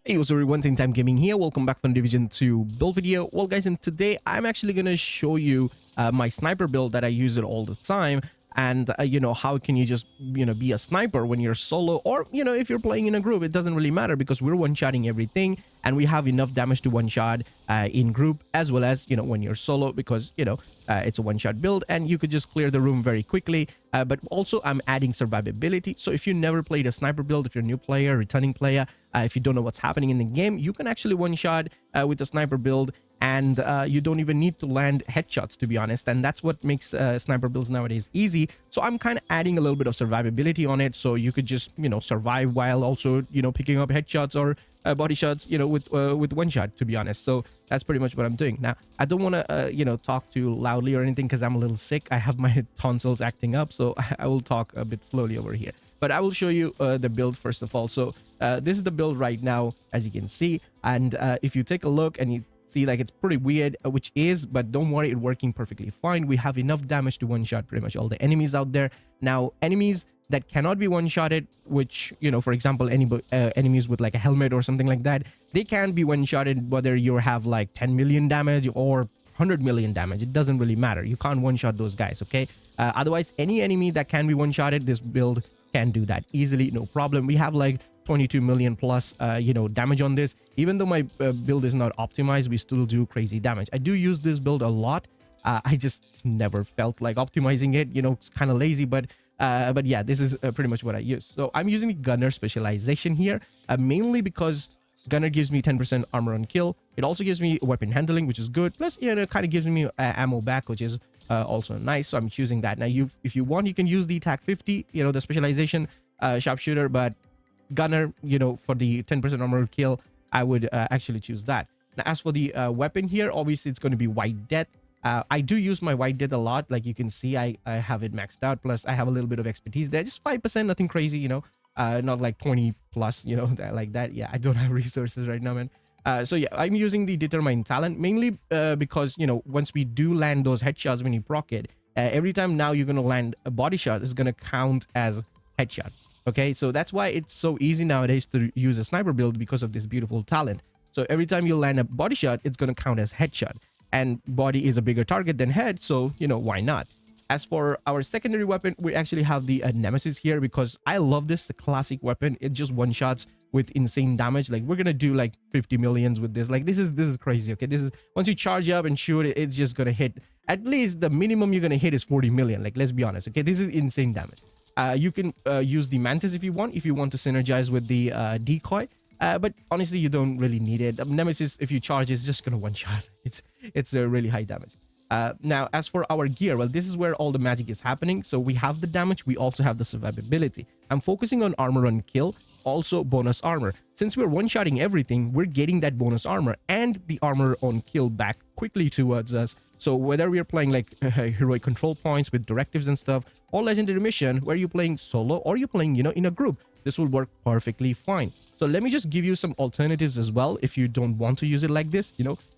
Hey, what's up everyone, Time Gaming here. Welcome back from Division 2 build video. Well guys, and today I'm actually going to show you my sniper build that I use it all the time. And how can you just be a sniper when you're solo, or if you're playing in a group. It doesn't really matter because we're one-shotting everything and we have enough damage to one-shot in group as well as when you're solo, because it's a one-shot build and you could just clear the room very quickly. But also I'm adding survivability, so if you never played a sniper build, if you're a new player, returning player, if you don't know what's happening in the game, you can actually one-shot with the sniper build, and you don't even need to land headshots, to be honest. And that's what makes sniper builds nowadays easy. So I'm kind of adding a little bit of survivability on it, so you could just survive while also picking up headshots or body shots with one shot, to be honest. So that's pretty much what I'm doing. Now I don't want to talk too loudly or anything because I'm a little sick. I have my tonsils acting up, so I will talk a bit slowly over here. But I will show you the build first of all. So this is the build right now, as you can see. And if you take a look and you see, like, it's pretty weird, which is, but don't worry, it's working perfectly fine. We have enough damage to one-shot pretty much all the enemies out there. Now, enemies that cannot be one-shotted, which, for example, enemies with like a helmet or something like that, they can be one-shotted whether you have like 10 million damage or 100 million damage. It doesn't really matter. You can't one-shot those guys, okay? Otherwise, any enemy that can be one-shotted, this build can do that easily, no problem. We have like 22 million plus damage on this. Even though my build is not optimized, we still do crazy damage. I do use this build a lot. I just never felt like optimizing it. It's kind of lazy, but yeah, this is pretty much what I use. So I'm using the gunner specialization here, mainly because gunner gives me 10% armor on kill. It also gives me weapon handling, which is good. Plus, it kind of gives me ammo back, which is also nice. So I'm choosing that. Now, if you want, you can use the TAC 50, the specialization sharpshooter, but gunner, for the 10% armor kill, I would actually choose that. Now, as for the weapon here, obviously it's going to be White Death. I do use my White Death a lot. Like you can see, I have it maxed out. Plus, I have a little bit of expertise there. Just 5%, nothing crazy, not like 20 plus, like that. Yeah, I don't have resources right now, man. So yeah, I'm using the Determine Talent mainly because, once we do land those headshots when you proc it, every time now you're going to land a body shot is going to count as headshot. Okay, so that's why it's so easy nowadays to use a sniper build, because of this beautiful talent. So every time you land a body shot, it's going to count as headshot. And body is a bigger target than head, so, why not? As for our secondary weapon, we actually have the Nemesis here, because I love this, the classic weapon. It just one-shots with insane damage. Like, we're going to do like 50 millions with this. Like, this is crazy, okay? This is, once you charge up and shoot it, it's just going to hit, at least the minimum you're going to hit is 40 million. Like, let's be honest, okay? This is insane damage. You can use the Mantis if you want to synergize with the decoy. But honestly, you don't really need it. Nemesis, if you charge, is just gonna one-shot. It's a really high damage. Now, as for our gear, well, this is where all the magic is happening. So we have the damage, we also have the survivability. I'm focusing on armor on kill, also bonus armor. Since we're one-shotting everything, we're getting that bonus armor and the armor on kill back quickly towards us. So whether we're playing like heroic control points with directives and stuff, or legendary mission where you're playing solo or you're playing in a group, this will work perfectly fine. So let me just give you some alternatives as well if you don't want to use it like this.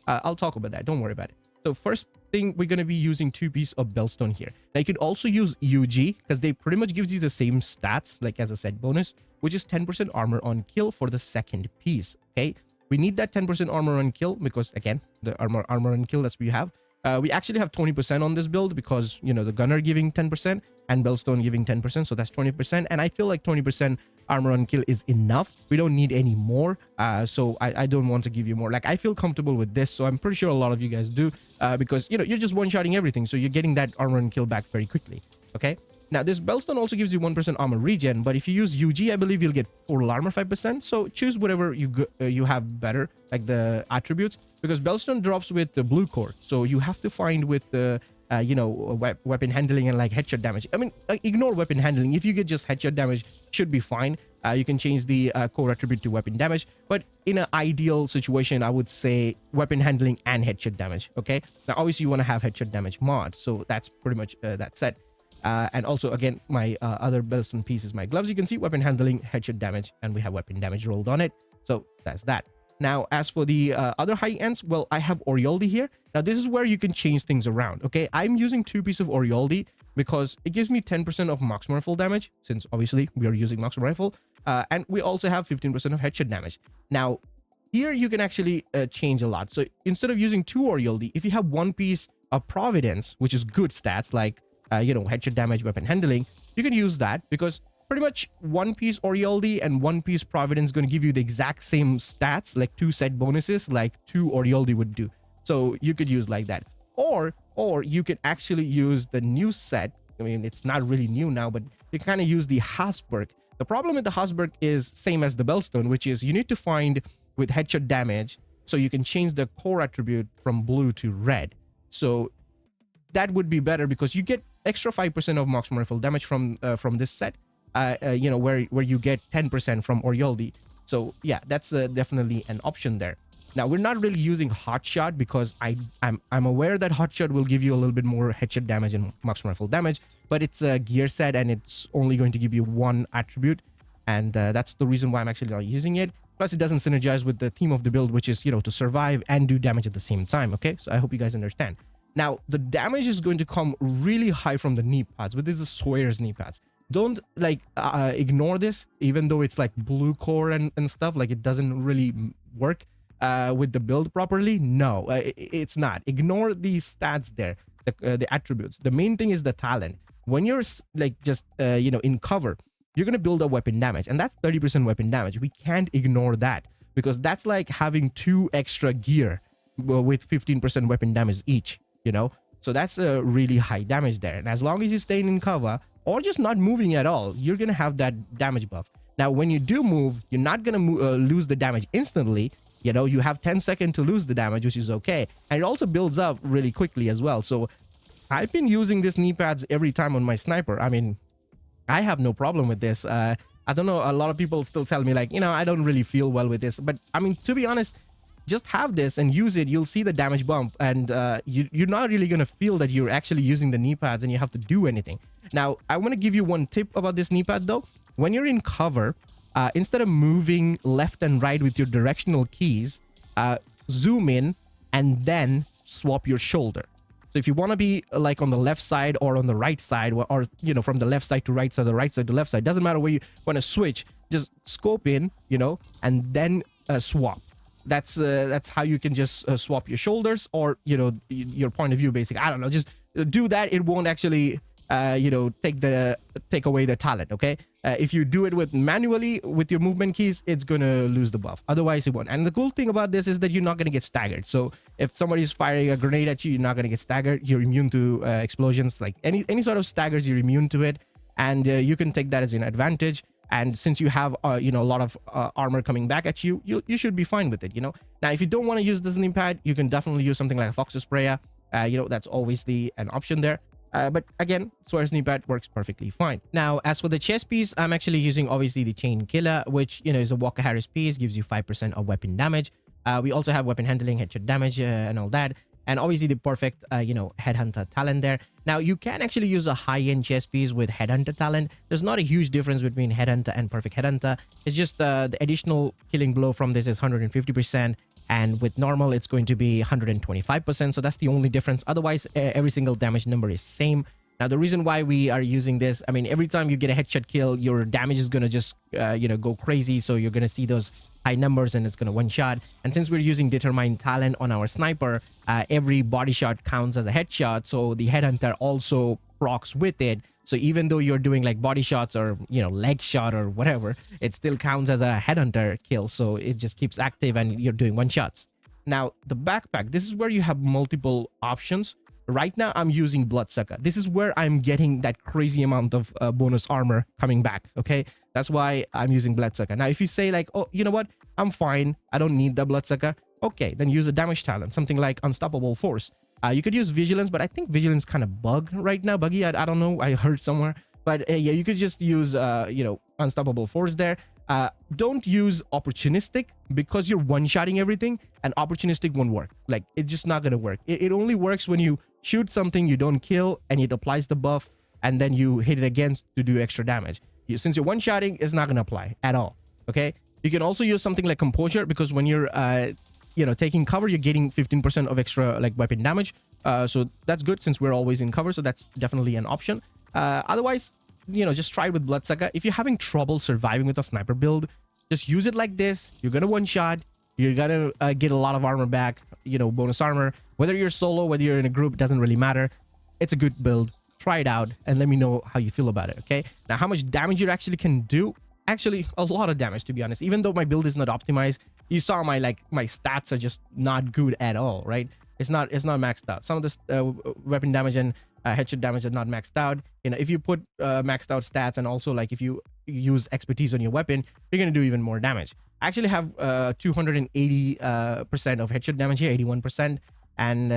I'll talk about that, don't worry about it. So first thing, we're going to be using 2 pieces of Bellstone here. Now you could also use UG, because they pretty much gives you the same stats like as a set bonus, which is 10% armor on kill for the second piece. Okay, we need that 10% armor on kill because, again, the armor on kill, that's what we have. We actually have 20% on this build because, the gunner giving 10% and Bellstone giving 10%. So that's 20%. And I feel like 20% armor on kill is enough. We don't need any more. So I don't want to give you more. Like, I feel comfortable with this. So I'm pretty sure a lot of you guys do because, you're just one-shotting everything. So you're getting that armor on kill back very quickly. Okay. Now, this Bellstone also gives you 1% armor regen, but if you use UG, I believe you'll get total armor 5%. So choose whatever you have better, like the attributes, because Bellstone drops with the blue core. So you have to find with the, weapon handling and like headshot damage. I mean, ignore weapon handling. If you get just headshot damage, should be fine. You can change the core attribute to weapon damage. But in an ideal situation, I would say weapon handling and headshot damage. Okay. Now, obviously, you want to have headshot damage mod. So that's pretty much that set. And also, again, my other Bellstone piece is my gloves. You can see weapon handling, headshot damage, and we have weapon damage rolled on it. So that's that. Now, as for the other high ends, well, I have Orioldi here. Now, this is where you can change things around, okay? I'm using 2 pieces of Orioldi because it gives me 10% of maximum rifle damage, since obviously we are using maximum rifle. And we also have 15% of headshot damage. Now, here you can actually change a lot. So instead of using 2 Orioldi, if you have 1 piece of Providence, which is good stats like headshot damage, weapon handling, you can use that, because pretty much 1 piece Orioldi and 1 piece Providence is going to give you the exact same stats, like 2 set bonuses, like 2 Orioldi would do. So you could use like that, or you could actually use the new set. I mean, it's not really new now, but you kind of use the Hasberg. The problem with the Hasberg is same as the Bellstone, which is you need to find with headshot damage, so you can change the core attribute from blue to red. So that would be better, because you get extra 5% of marksman rifle damage from this set, where you get 10% from Orioldi. So yeah, that's definitely an option there. Now, we're not really using Hotshot, because I'm aware that Hotshot will give you a little bit more headshot damage and marksman rifle damage, but it's a gear set and it's only going to give you 1 attribute, and that's the reason why I'm actually not using it. Plus, it doesn't synergize with the theme of the build, which is, to survive and do damage at the same time, okay? So I hope you guys understand. Now, the damage is going to come really high from the Kneepads, but this is Sawyer's Kneepads. Don't ignore this, even though it's like blue core and stuff, like it doesn't really work with the build properly. No, it's not. Ignore these stats there, the attributes. The main thing is the talent. When you're in cover, you're going to build up weapon damage, and that's 30% weapon damage. We can't ignore that, because that's like having 2 extra gear with 15% weapon damage each, so that's a really high damage there. And as long as you're staying in cover or just not moving at all, you're going to have that damage buff. Now, when you do move, you're not going to lose the damage instantly. You have 10 seconds to lose the damage, which is okay. And it also builds up really quickly as well. So I've been using this Kneepads every time on my sniper. I mean, I have no problem with this. I don't know, a lot of people still tell me like, I don't really feel well with this. But I mean, to be honest, just have this and use it. You'll see the damage bump, and you're not really going to feel that you're actually using the Kneepads and you have to do anything. Now, I want to give you one tip about this Kneepad though. When you're in cover, instead of moving left and right with your directional keys, zoom in and then swap your shoulder. So if you want to be like on the left side or on the right side, or from the left side to right side, the right side to left side, doesn't matter where you want to switch, just scope in, and then swap. That's how you can just swap your shoulders, or your point of view, basically. I don't know, just do that. It won't actually take away the talent, okay? If you do it with manually with your movement keys, it's gonna lose the buff. Otherwise, it won't. And the cool thing about this is that you're not gonna get staggered. So if somebody's firing a grenade at you, you're not gonna get staggered. You're immune to explosions. Like any sort of staggers, you're immune to it, and you can take that as an advantage. And since you have a lot of armor coming back at you, you should be fine with it. Now, if you don't want to use this Kneepad, you can definitely use something like a Fox's Sprayer. That's always an option there. But again, Sawyer's Kneepad works perfectly fine. Now, as for the chest piece, I'm actually using obviously the Chain Killer, which is a Walker Harris piece, gives you 5% of weapon damage. We also have weapon handling, headshot damage, and all that. And obviously the perfect, Headhunter talent there. Now, you can actually use a high-end chest piece with Headhunter talent. There's not a huge difference between Headhunter and perfect Headhunter. It's just the additional killing blow from this is 150%. And with normal, it's going to be 125%. So that's the only difference. Otherwise, every single damage number is same. Now, the reason why we are using this, I mean, every time you get a headshot kill, your damage is going to just, go crazy. So you're going to see those high numbers and it's going to one-shot. And since we're using Determined Talent on our sniper, every body shot counts as a headshot. So the Headhunter also procs with it. So even though you're doing like body shots or, leg shot or whatever, it still counts as a Headhunter kill. So it just keeps active and you're doing one-shots. Now, the backpack, this is where you have multiple options. Right now, I'm using Bloodsucker. This is where I'm getting that crazy amount of bonus armor coming back, okay? That's why I'm using Bloodsucker. Now, if you say like, oh, you know what? I'm fine. I don't need the Bloodsucker. Okay, then use a damage talent, something like Unstoppable Force. You could use Vigilance, but I think Vigilance kind of buggy right now. I don't know. I heard somewhere. But yeah, you could just use, Unstoppable Force there. Don't use Opportunistic because you're one-shotting everything, and Opportunistic won't work. Like, it's just not going to work. It only works when you shoot something you don't kill, and it applies the buff, and then you hit it again to do extra damage. Since you're one-shotting, it's not going to apply at all, okay? You can also use something like Composure, because when you're, taking cover, you're getting 15% of extra, like, weapon damage. So that's good since we're always in cover, so that's definitely an option. Otherwise, just try it with Bloodsucker. If you're having trouble surviving with a sniper build, just use it like this. You're going to one-shot. You're gonna get a lot of armor back, you know, bonus armor. Whether you're solo, whether you're in a group, it doesn't really matter. It's a good build. Try it out and let me know how you feel about it, okay? Now, how much damage you actually can do? Actually, a lot of damage, to be honest. Even though my build is not optimized, you saw my stats are just not good at all, right? It's not maxed out. Some of the weapon damage and headshot damage are not maxed out. You know, if you put maxed out stats, and also like if you use expertise on your weapon, you're gonna do even more damage. I actually have 280% of headshot damage here, 81%. And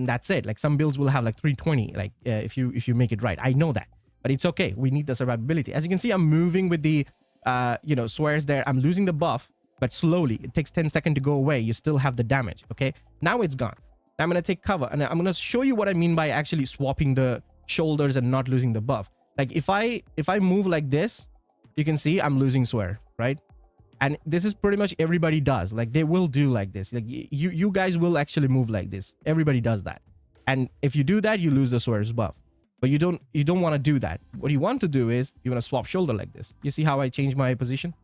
that's it. Like some builds will have like 320, like if you make it right. I know that, but it's okay. We need the survivability. As you can see, I'm moving with the you know, swears there. I'm losing the buff, but slowly. It takes 10 seconds to go away. You still have the damage. Okay, now it's gone. Now I'm gonna take cover, and I'm gonna show you what I mean by actually swapping the shoulders and not losing the buff. Like if I move like this, you can see I'm losing swear, right? And this is pretty much everybody does. Like they will do like this. Like you guys will actually move like this. Everybody does that. And if you do that, you lose the swears buff. But you don't want to do that. What you want to do is you want to swap shoulder like this. You see how I changed my position?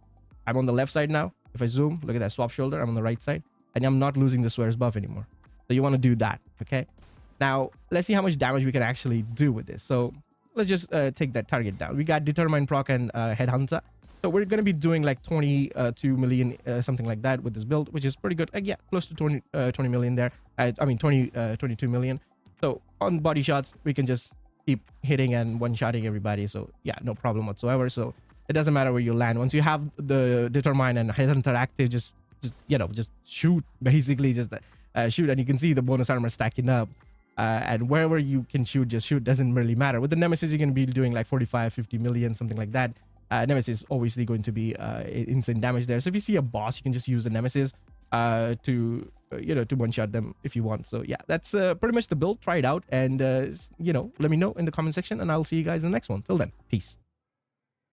I'm on the left side now. If I zoom, look at that swap shoulder. I'm on the right side, and I'm not losing the swears buff anymore. So you want to do that, okay? Now let's see how much damage we can actually do with this. So let's just take that target down. We got Determine proc and Headhunter. So we're going to be doing like 22 million, something like that with this build, which is pretty good. Yeah, close to 20 million there. I mean, 22 million. So on body shots, we can just keep hitting and one-shotting everybody. So yeah, no problem whatsoever. So it doesn't matter where you land. Once you have the Determine and Headhunter active, just you know, just shoot, basically just shoot. And you can see the bonus armor stacking up. And wherever you can shoot, just shoot. Doesn't really matter. With the Nemesis, you're going to be doing like 45, 50 million, something like that. Nemesis is obviously going to be insane damage there. So if you see a boss, you can just use the Nemesis to you know, to one-shot them if you want. So yeah, that's pretty much the build. Try it out, and you know, let me know in the comment section, and I'll see you guys in the next one. Till then, peace.